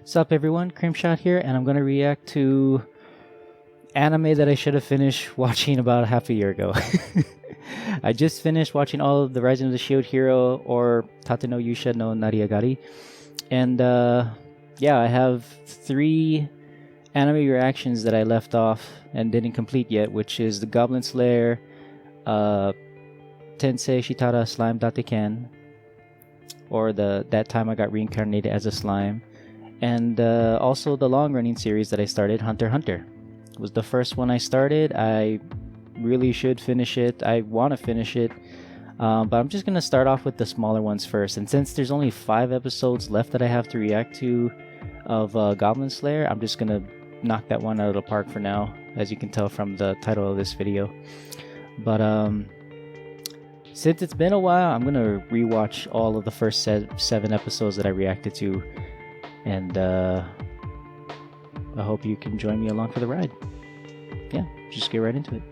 Sup everyone, Creamshot here, and I'm gonna react to anime that I should have finished watching about half a year ago. I just finished watching all of the Rising of the Shield Hero, or Tate no Yusha no Nariagari, and I have 3 anime reactions that I left off and didn't complete yet, which is the Goblin Slayer, Tensei Shitara Slime Dateken, or that time I got reincarnated as a slime, and also the long-running series that I started, Hunter x Hunter. It was the first one I started. I really should finish it. I want to finish it, but I'm just gonna start off with the smaller ones first. And since there's only 5 episodes left that I have to react to of Goblin Slayer, I'm just gonna knock that one out of the park for now, as you can tell from the title of this video. But since it's been a while, I'm gonna rewatch all of the first 7 episodes that I reacted to, and I hope you can join me along for the ride. Yeah, just get right into it.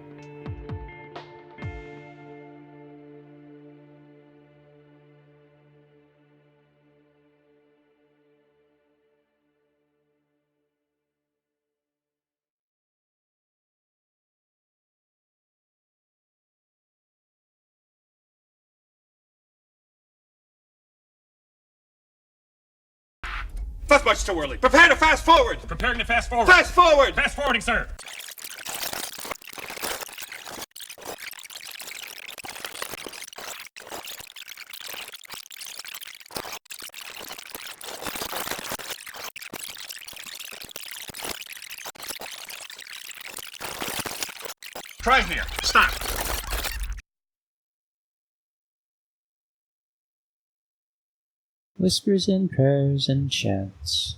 That's much too early. Prepare to fast forward! Preparing to fast forward. Fast forward! Fast forwarding, sir. Try here. Stop. Whispers and prayers and chants.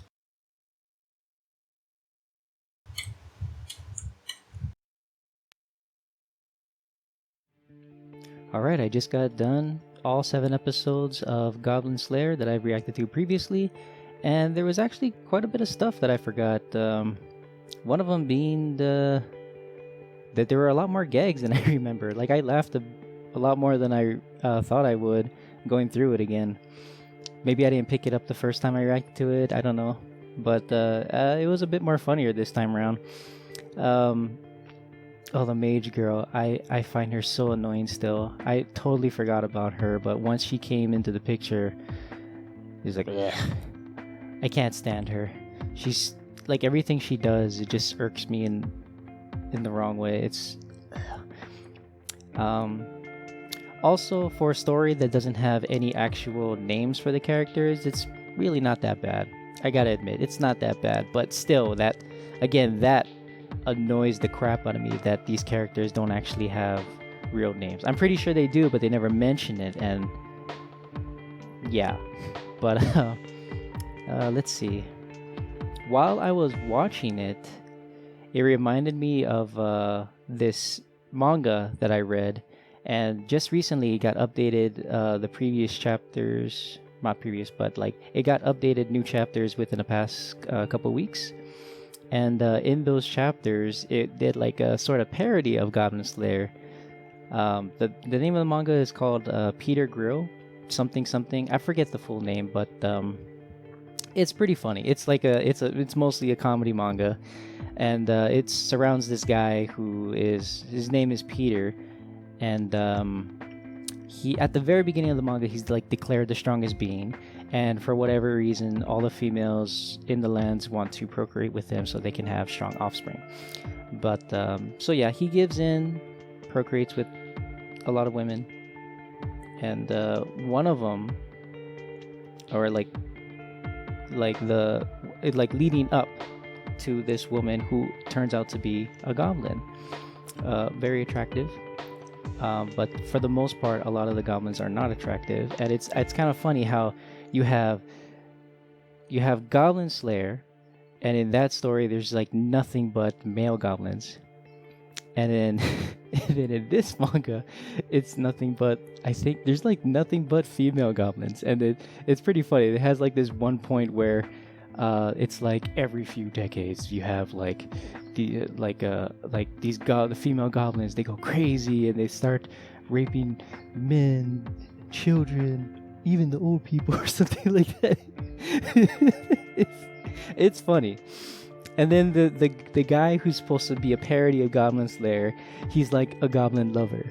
Alright, I just got done all 7 episodes of Goblin Slayer that I've reacted to previously, and there was actually quite a bit of stuff that I forgot. One of them being that there were a lot more gags than I remember. Like, I laughed a lot more than I thought I would going through it again. Maybe I didn't pick it up the first time I reacted to it, I don't know. But it was a bit more funnier this time around. Oh, the mage girl, I find her so annoying still. I totally forgot about her, but once she came into the picture, it's like, ugh. I can't stand her. She's, like, everything she does, it just irks me in the wrong way. It's... Also, for a story that doesn't have any actual names for the characters, it's really not that bad. I gotta admit, it's not that bad. But still, that annoys the crap out of me, that these characters don't actually have real names. I'm pretty sure they do, but they never mention it, and yeah. But let's see. While I was watching it, it reminded me of this manga that I read. And just recently it got updated, the previous chapters, not previous, but like it got updated new chapters within the past couple weeks. And in those chapters, it did like a sort of parody of Goblin Slayer. The name of the manga is called Peter Grill, something. I forget the full name, but it's pretty funny. It's like it's mostly a comedy manga, and it surrounds this guy his name is Peter. And he, at the very beginning of the manga, he's like declared the strongest being, and for whatever reason, all the females in the lands want to procreate with him so they can have strong offspring. But so yeah, he gives in, procreates with a lot of women, and one of them, or like leading up to this woman who turns out to be a goblin, very attractive. But for the most part, a lot of the goblins are not attractive, and it's kind of funny how you have Goblin Slayer, and in that story there's like nothing but male goblins, and then in this manga it's nothing but, I think there's like nothing but female goblins, and it's pretty funny. It has like this one point where it's like every few decades you have like the female goblins, they go crazy and they start raping men, children, even the old people or something like that. It's funny. And then the guy who's supposed to be a parody of Goblin Slayer, he's like a goblin lover.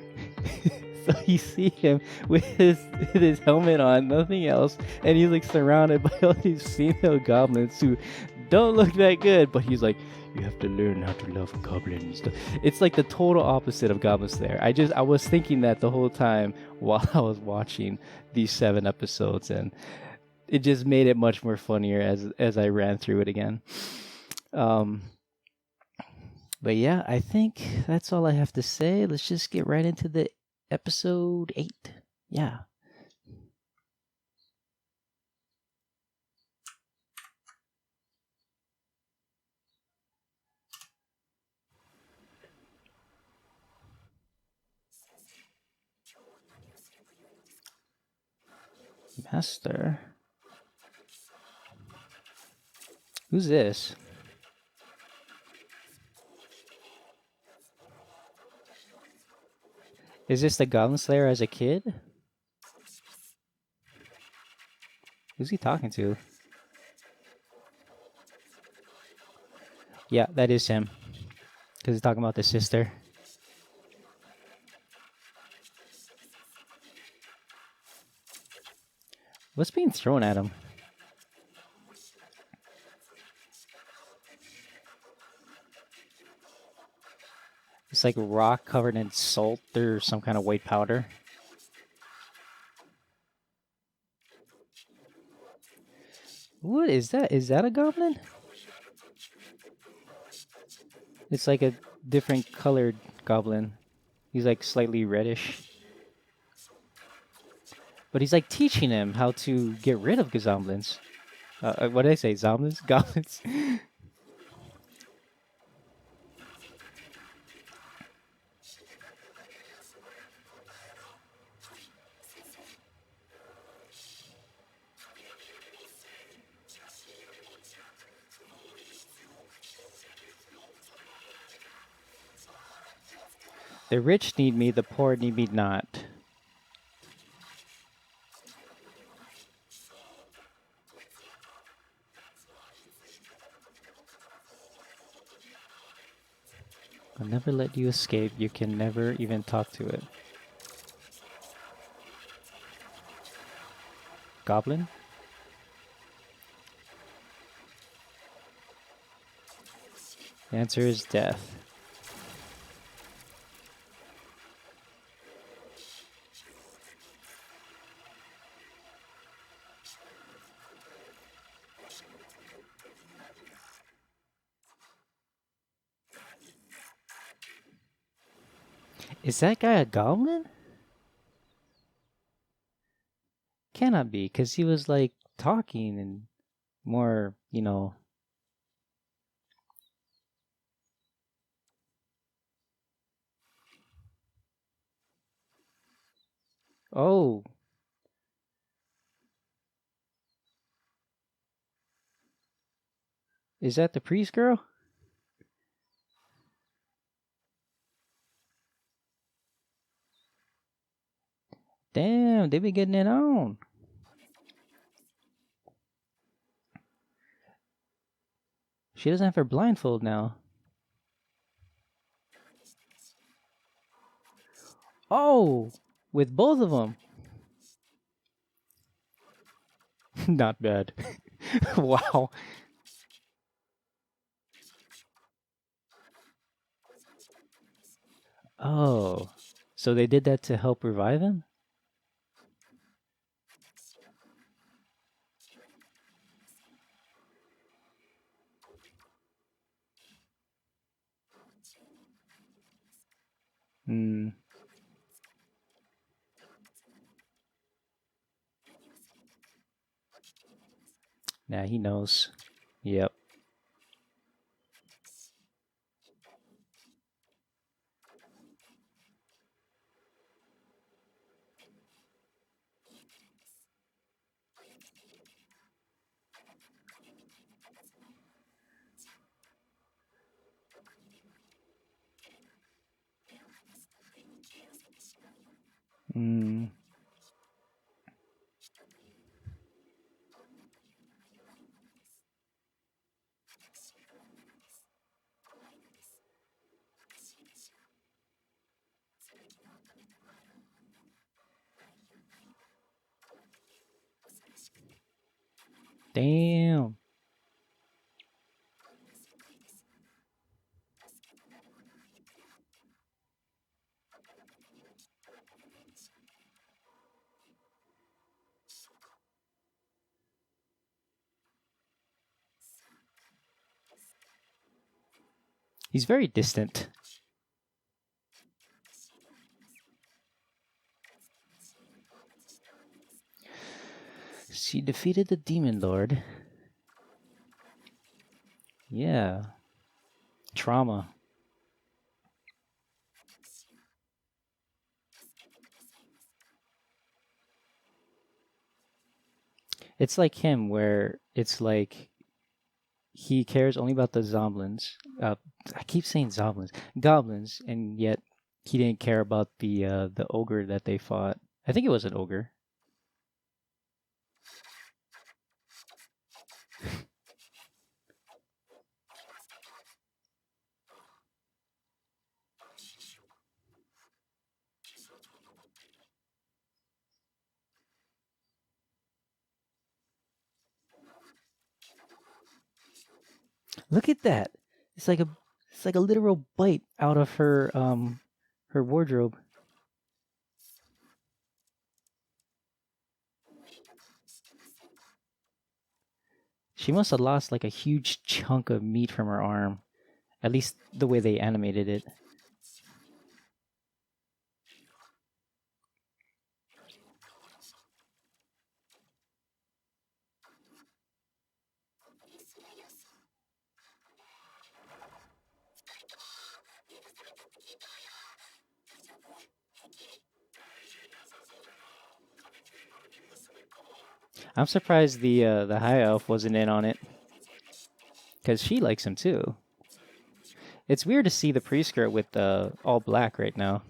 So you see him with his helmet on, nothing else, and he's like surrounded by all these female goblins who don't look that good, but he's like, you have to learn how to love goblins. It's like the total opposite of Goblin Slayer. I was thinking that the whole time while I was watching these 7 episodes, and it just made it much more funnier as I ran through it again. Um, but yeah, I think that's all I have to say. Let's just get right into the episode 8. Yeah. Master. Who's this? Is this the Goblin Slayer as a kid? Who's he talking to? Yeah, that is him. Because he's talking about the sister. What's being thrown at him? It's like rock covered in salt or some kind of white powder. What is that? Is that a goblin? It's like a different colored goblin. He's like slightly reddish. But he's like teaching him how to get rid of goblins. What did I say? Zombies? Goblins? The rich need me, the poor need me not. I'll never let you escape. You can never even talk to it. Goblin? The answer is death. Is that guy a goblin? Cannot be, because he was like talking and more, you know. Oh. Is that the priest girl? Damn, they be getting it on. She doesn't have her blindfold now. Oh, with both of them. Not bad. Wow. Oh, so they did that to help revive him? Hmm. Nah, he knows. Yep. Hmm. Damn. He's very distant. She defeated the Demon Lord. Yeah. Trauma. It's like him, where it's like he cares only about the Zoblins. I keep saying Zoblins, goblins, and yet he didn't care about the ogre that they fought. I think it was an ogre. Look at that! It's like a literal bite out of her wardrobe. She must have lost like a huge chunk of meat from her arm. At least the way they animated it. I'm surprised the high elf wasn't in on it, because she likes him too. It's weird to see the pre-skirt with all black right now.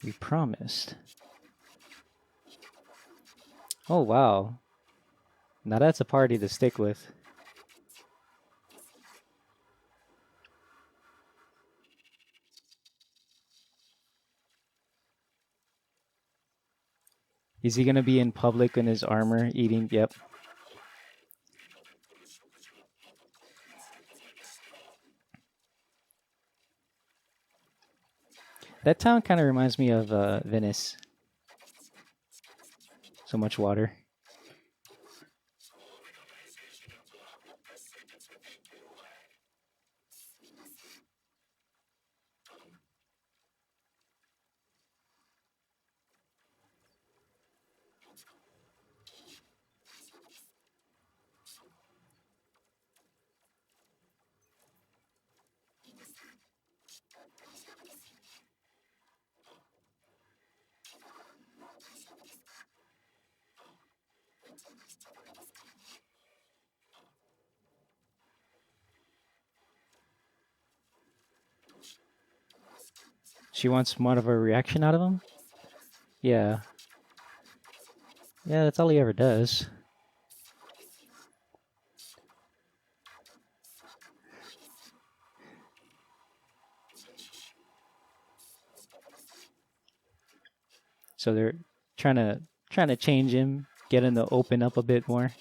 We promised. Oh wow. Now that's a party to stick with. Is he gonna be in public in his armor eating? Yep. That town kind of reminds me of Venice. So much water. She wants more of a reaction out of him? Yeah. Yeah, that's all he ever does. So they're trying to change him, get him to open up a bit more.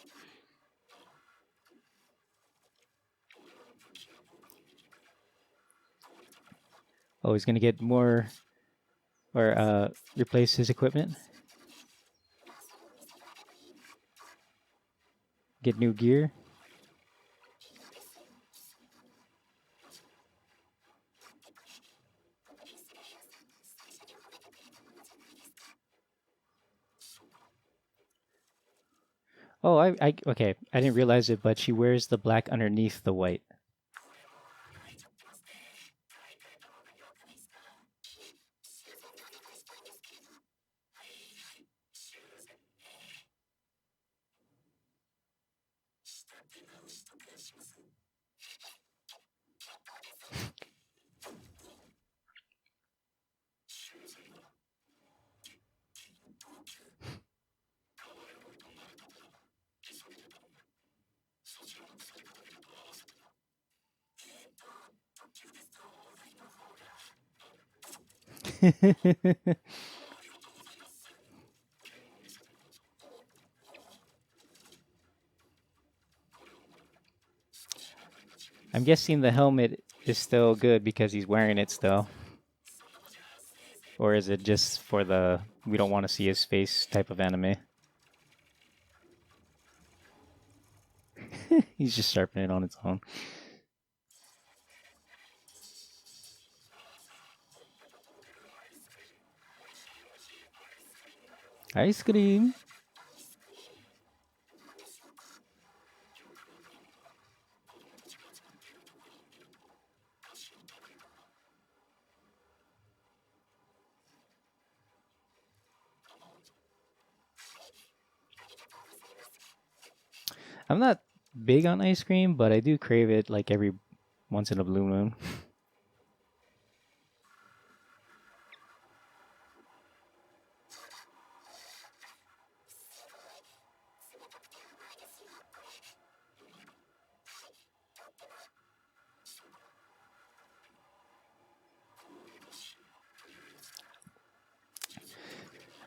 Oh, he's gonna get more or replace his equipment. Get new gear. Oh, okay. I didn't realize it, but she wears the black underneath the white. I'm guessing the helmet is still good because he's wearing it still. Or is it just for the we don't want to see his face type of anime? He's just sharpening it on its own. Ice cream. I'm not big on ice cream, but I do crave it like every once in a blue moon.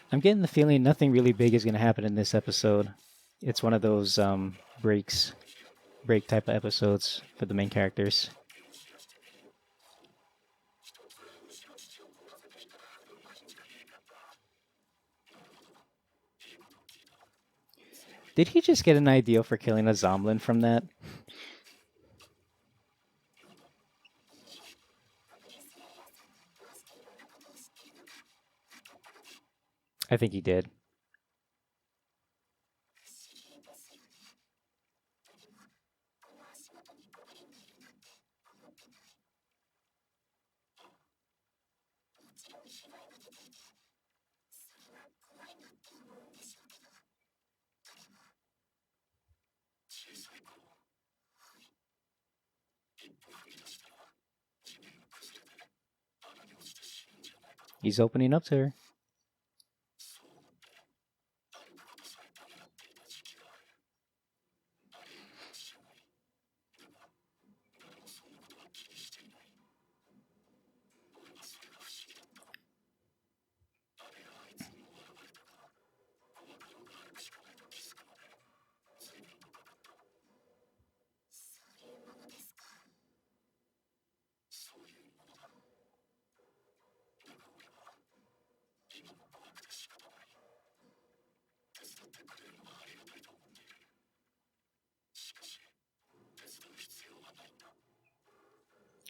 I'm getting the feeling nothing really big is going to happen in this episode. It's one of those break type of episodes for the main characters. Did he just get an idea for killing a Zomlin from that? I think he did. He's opening up to her.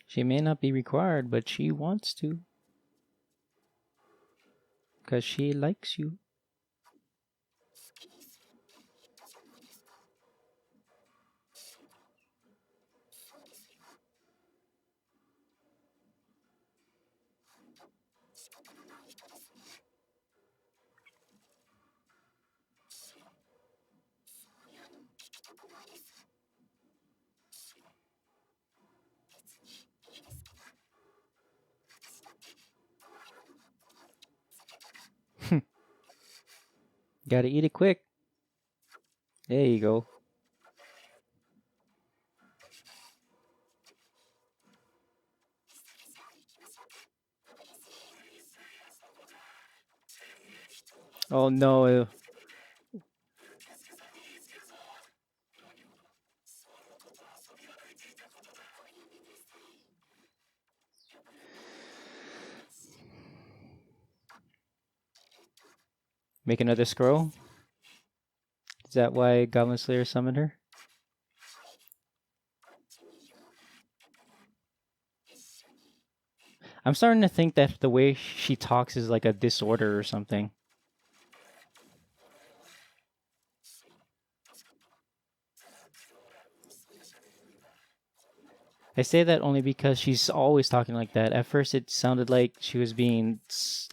She may not be required, but she wants to. Because she likes you. Gotta eat it quick. There you go. Oh no. Make another scroll? Is that why Goblin Slayer summoned her? I'm starting to think that the way she talks is like a disorder or something. I say that only because she's always talking like that. At first, it sounded like she was being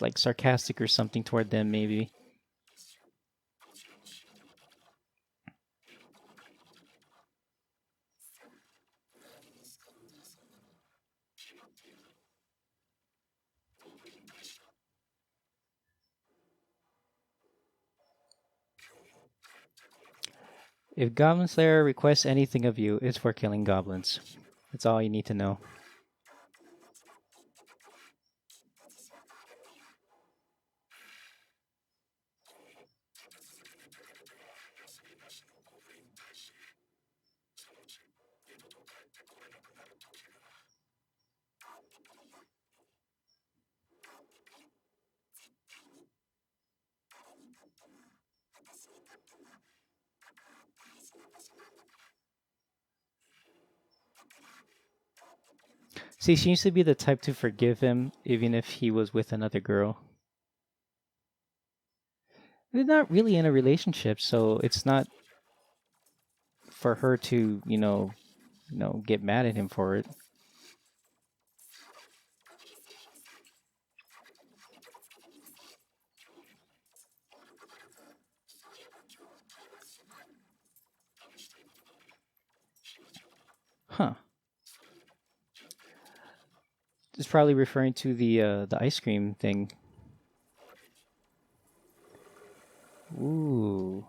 like sarcastic or something toward them, maybe. If Goblin Slayer requests anything of you, it's for killing goblins. That's all you need to know. See, she used to be the type to forgive him even if he was with another girl. They're not really in a relationship, so it's not for her to, get mad at him for it. Huh. It's probably referring to the ice cream thing. Ooh.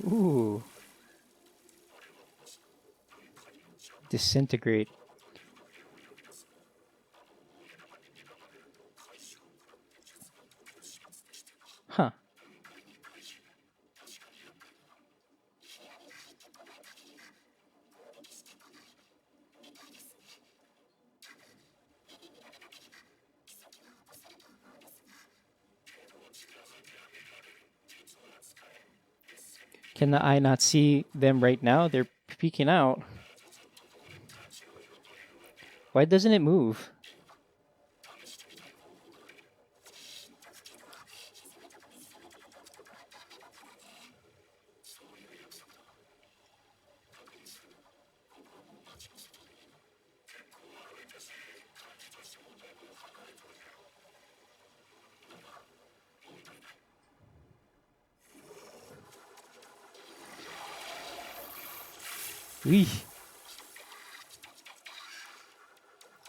Ooh. Disintegrate. Huh. Can the eye not see them right now? They're peeking out. Why doesn't it move? Wee.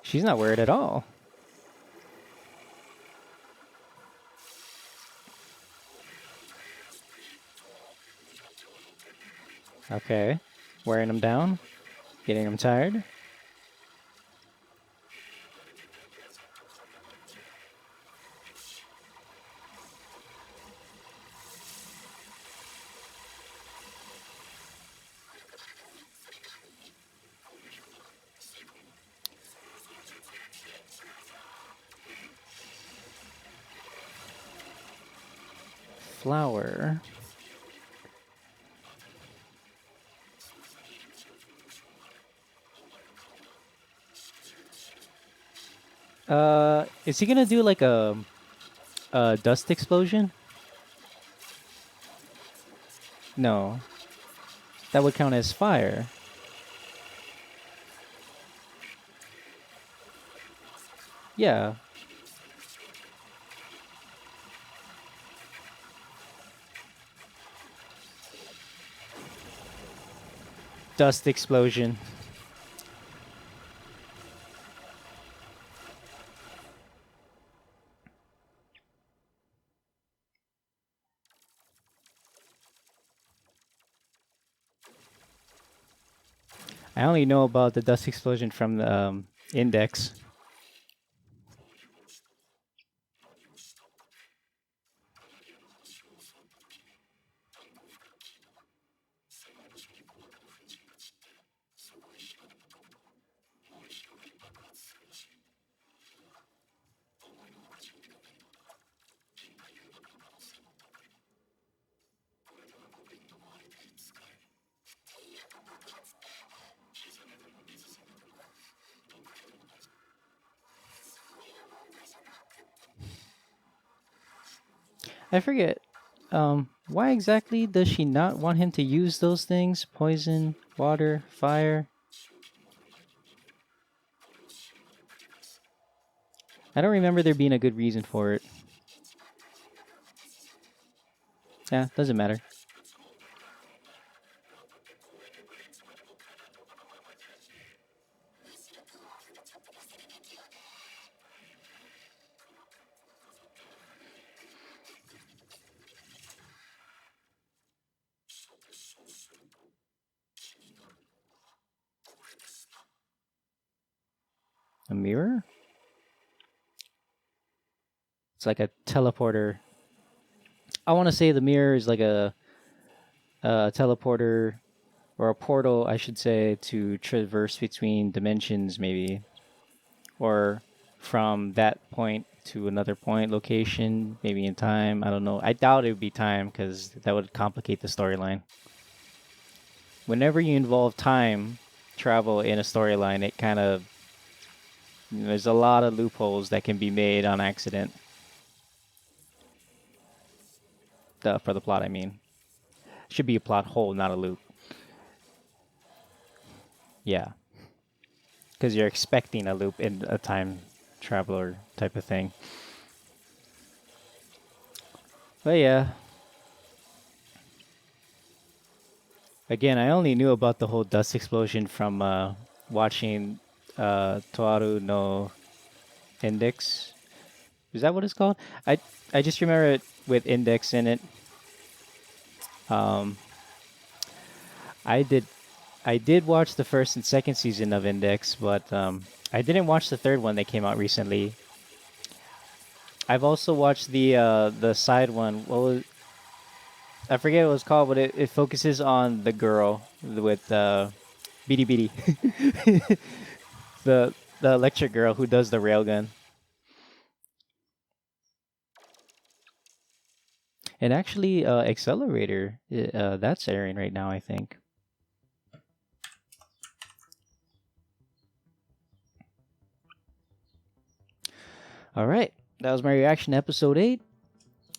She's not worried at all. Okay. Wearing them down. Getting them tired. Flower. Is he gonna do like a dust explosion? No. That would count as fire. Yeah. Dust explosion. I only know about the dust explosion from the index. I forget. Why exactly does she not want him to use those things? Poison, water, fire. I don't remember there being a good reason for it. Yeah, doesn't matter. A mirror? It's like a teleporter. I want to say the mirror is like a teleporter or a portal, I should say, to traverse between dimensions, maybe, or from that point to another point location, maybe in time. I don't know. I doubt it would be time because that would complicate the storyline. Whenever you involve time travel in a storyline, it kind of there's a lot of loopholes that can be made on accident. For the plot, I mean, should be a plot hole, not a loop. Yeah, because you're expecting a loop in a time traveler type of thing. But yeah, again, I only knew about the whole dust explosion from watching Toaru no Index. Is that what it's called? I just remember it with Index in it. Um, I did I did watch the first and second season of Index, but I didn't watch the third one that came out recently. I've also watched the side one. What was I forget what it was called, but it focuses on the girl with Beady Beady, the electric girl who does the railgun. And actually, Accelerator, that's airing right now, I think. All right, that was my reaction to episode 8.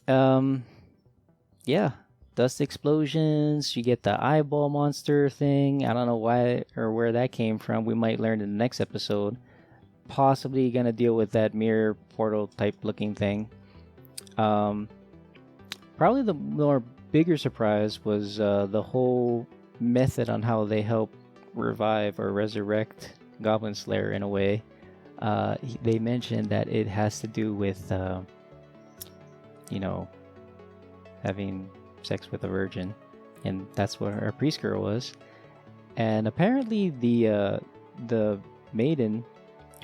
Um, yeah, dust explosions. You get the eyeball monster thing. I don't know why or where that came from. We might learn in the next episode. Possibly gonna deal with that mirror portal type looking thing. Um, Probably the more bigger surprise was the whole method on how they help revive or resurrect Goblin Slayer in a way. They mentioned that it has to do with, you know, having sex with a virgin, and that's what our priest girl was. And apparently, the maiden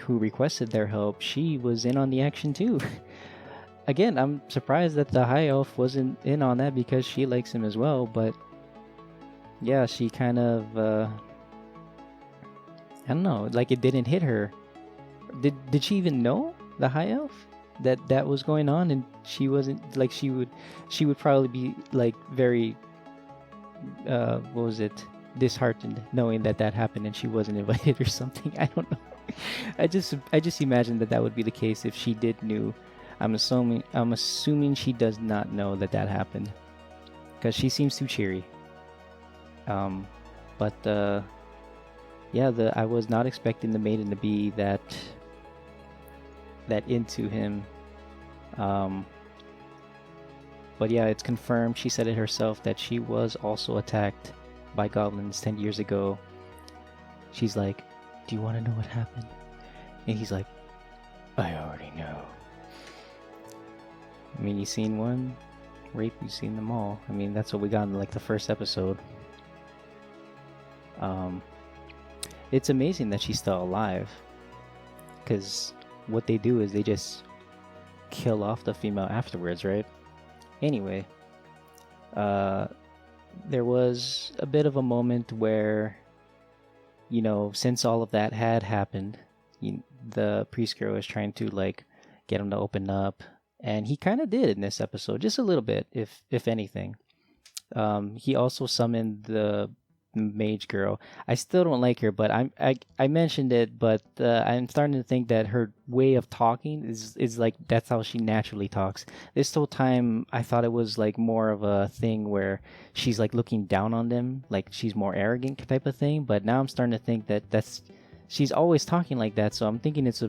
who requested their help, she was in on the action too. Again, I'm surprised that the high elf wasn't in on that because she likes him as well. But yeah, she kind of, I don't know, like it didn't hit her. Did she even know, the high elf, that that was going on, and she wasn't like she would probably be like very what was it, disheartened knowing that that happened and she wasn't invited or something. I don't know. I just imagined that that would be the case if she did knew. I'm assuming she does not know that that happened because she seems too cheery. But yeah, I was not expecting the maiden to be that into him. But yeah, it's confirmed. She said it herself that she was also attacked by goblins 10 years ago. She's like, "Do you want to know what happened?" And he's like, "I already know." I mean, you've seen one rape, you've seen them all. I mean, that's what we got in like the first episode. It's amazing that she's still alive, because what they do is they just kill off the female afterwards, right? Anyway, there was a bit of a moment where, since all of that had happened, the priest girl was trying to like get him to open up, and he kind of did in this episode, just a little bit, if anything. He also summoned the mage girl. I still don't like her, but I mentioned it, but I'm starting to think that her way of talking is like that's how she naturally talks. This whole time I thought it was like more of a thing where she's like looking down on them, like she's more arrogant type of thing. But now I'm starting to think that that's she's always talking like that. So I'm thinking it's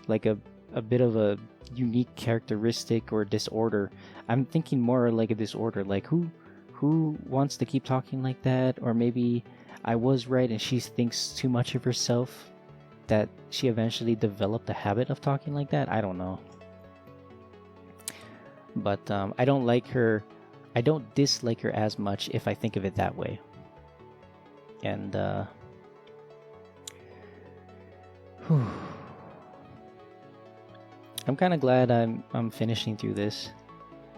like a bit of a unique characteristic or disorder. I'm thinking more like a disorder, like who wants to keep talking like that? Or maybe I was right and she thinks too much of herself that she eventually developed a habit of talking like that. I don't know. But I don't like her. I don't dislike her as much if I think of it that way. And I'm kind of glad I'm finishing through this.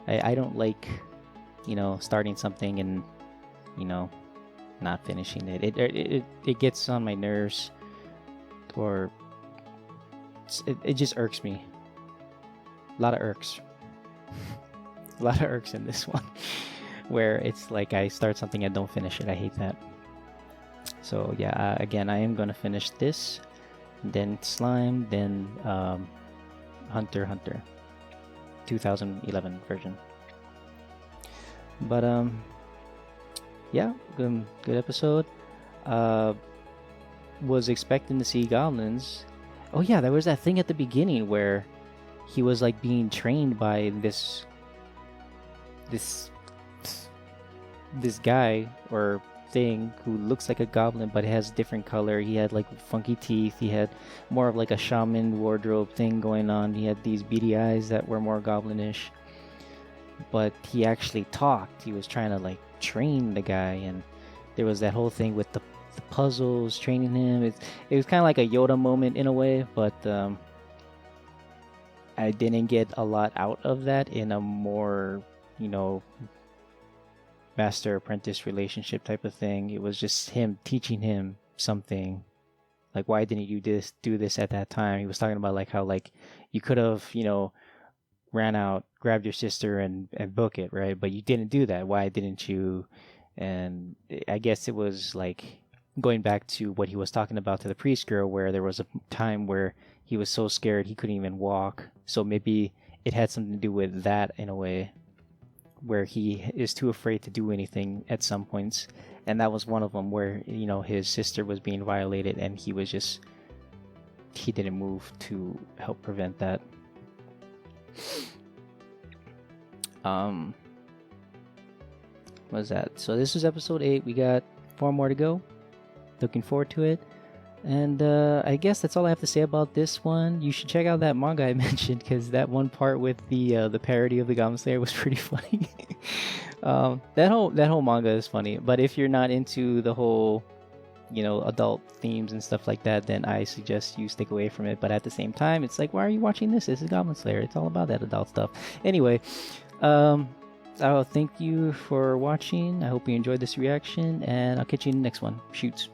I don't like, starting something and, not finishing it. It gets on my nerves, or it just irks me. A lot of irks. A lot of irks in this one, where it's like I start something and don't finish it. I hate that. So yeah, again, I am gonna finish this, then Slime, then Hunter x Hunter 2011 version. But yeah, good episode. Was expecting to see goblins. Oh yeah, there was that thing at the beginning where he was like being trained by this guy or thing who looks like a goblin but has different color. He had like funky teeth. He had more of like a shaman wardrobe thing going on. He had these beady eyes that were more goblinish. But he actually talked. He was trying to like train the guy, and there was that whole thing with the puzzles training him. It was kind of like a Yoda moment in a way, but I didn't get a lot out of that in a more, master apprentice relationship type of thing. It was just him teaching him something. Like, why didn't you do this at that time? He was talking about like how like you could have, ran out, grabbed your sister and book it, right? But you didn't do that. Why didn't you? And I guess it was like going back to what he was talking about to the priest girl, where there was a time where he was so scared he couldn't even walk. So maybe it had something to do with that in a way, where he is too afraid to do anything at some points. And that was one of them, where his sister was being violated and he didn't move to help prevent that. What was that? So this was episode 8. We got 4 more to go. Looking forward to it. And I guess that's all I have to say about this one. You should check out that manga I mentioned, because that one part with the parody of the Goblin Slayer was pretty funny. That whole manga is funny. But if you're not into the whole, adult themes and stuff like that, then I suggest you stick away from it. But at the same time, it's like, why are you watching this? This is Goblin Slayer. It's all about that adult stuff. Anyway, I'll thank you for watching. I hope you enjoyed this reaction, and I'll catch you in the next one. Shoots.